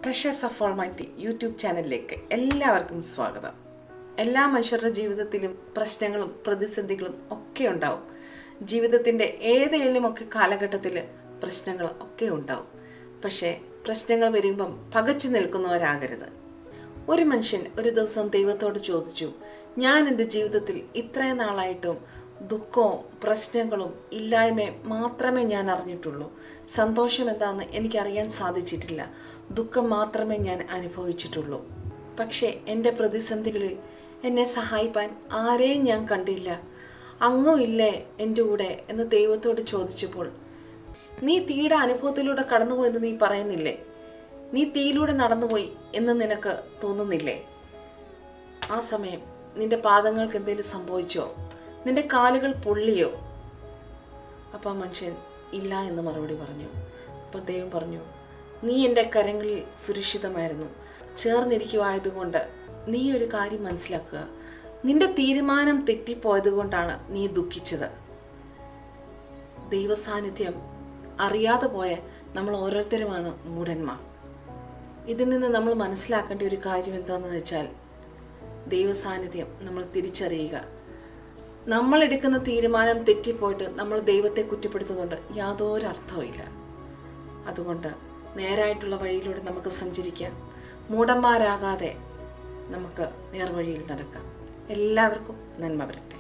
Treasures of almighty YouTube ചാനലിലേക്ക് എല്ലാവർക്കും സ്വാഗതം. എല്ലാ മനുഷ്യരുടെ ജീവിതത്തിലും പ്രശ്നങ്ങളും പ്രതിസന്ധികളും ഒക്കെ ഉണ്ടാവും. ജീവിതത്തിൻ്റെ ഏതെങ്കിലുമൊക്കെ കാലഘട്ടത്തിൽ പ്രശ്നങ്ങൾ ഒക്കെ ഉണ്ടാവും. പക്ഷേ പ്രശ്നങ്ങൾ വരുമ്പം പകച്ചു നിൽക്കുന്നവരാകരുത്. ഒരു മനുഷ്യൻ ഒരു ദിവസം ദൈവത്തോട് ചോദിച്ചു, ഞാൻ എൻ്റെ ജീവിതത്തിൽ ഇത്രയും നാളായിട്ടും ദുഃഖവും പ്രശ്നങ്ങളും ഇല്ലായ്മയും മാത്രമേ ഞാൻ അറിഞ്ഞിട്ടുള്ളൂ. സന്തോഷം എന്താണെന്ന് എനിക്കറിയാൻ സാധിച്ചിട്ടില്ല. ദുഃഖം മാത്രമേ ഞാൻ അനുഭവിച്ചിട്ടുള്ളൂ. പക്ഷേ എൻ്റെ പ്രതിസന്ധികളിൽ എന്നെ സഹായിപ്പാൻ ആരെയും ഞാൻ കണ്ടില്ല. അങ്ങും ഇല്ലേ എൻ്റെ കൂടെ എന്ന് ദൈവത്തോട് ചോദിച്ചപ്പോൾ, നീ തീയുടെ അനുഭവത്തിലൂടെ കടന്നുപോയെന്ന് നീ പറയുന്നില്ലേ? നീ തീയിലൂടെ നടന്നുപോയി എന്ന് നിനക്ക് തോന്നുന്നില്ലേ? ആ സമയം നിന്റെ പാദങ്ങൾക്ക് എന്തെങ്കിലും സംഭവിച്ചോ? നിന്റെ കാലുകൾ പൊള്ളിയോ? അപ്പം ആ മനുഷ്യൻ ഇല്ല എന്ന് മറുപടി പറഞ്ഞു. അപ്പം ദൈവം പറഞ്ഞു, നീ എൻ്റെ കരങ്ങളിൽ സുരക്ഷിതമായിരുന്നു. ചേർന്നിരിക്കുവായതുകൊണ്ട് നീ ഒരു കാര്യം മനസ്സിലാക്കുക, നിന്റെ തീരുമാനം തെറ്റിപ്പോയത് കൊണ്ടാണ് നീ ദുഃഖിച്ചത്. ദൈവസാന്നിധ്യം അറിയാതെ പോയ നമ്മൾ ഓരോരുത്തരുമാണ് മൂഢന്മാർ. ഇതിൽ നിന്ന് നമ്മൾ മനസ്സിലാക്കേണ്ട ഒരു കാര്യം എന്താണെന്ന് വെച്ചാൽ, ദൈവസാന്നിധ്യം നമ്മൾ തിരിച്ചറിയുക. നമ്മൾ എടുക്കുന്ന തീരുമാനം തെറ്റിപ്പോയിട്ട് നമ്മൾ ദൈവത്തെ കുറ്റപ്പെടുത്തുന്നുണ്ട് യാതൊരു അർത്ഥവുമില്ല. അതുകൊണ്ട് നേരായിട്ടുള്ള വഴിയിലൂടെ നമുക്ക് സഞ്ചരിക്കാം. മൂഢന്മാരാകാതെ നമുക്ക് നേർവഴിയിൽ നടക്കാം. എല്ലാവർക്കും നന്മ വരട്ടെ.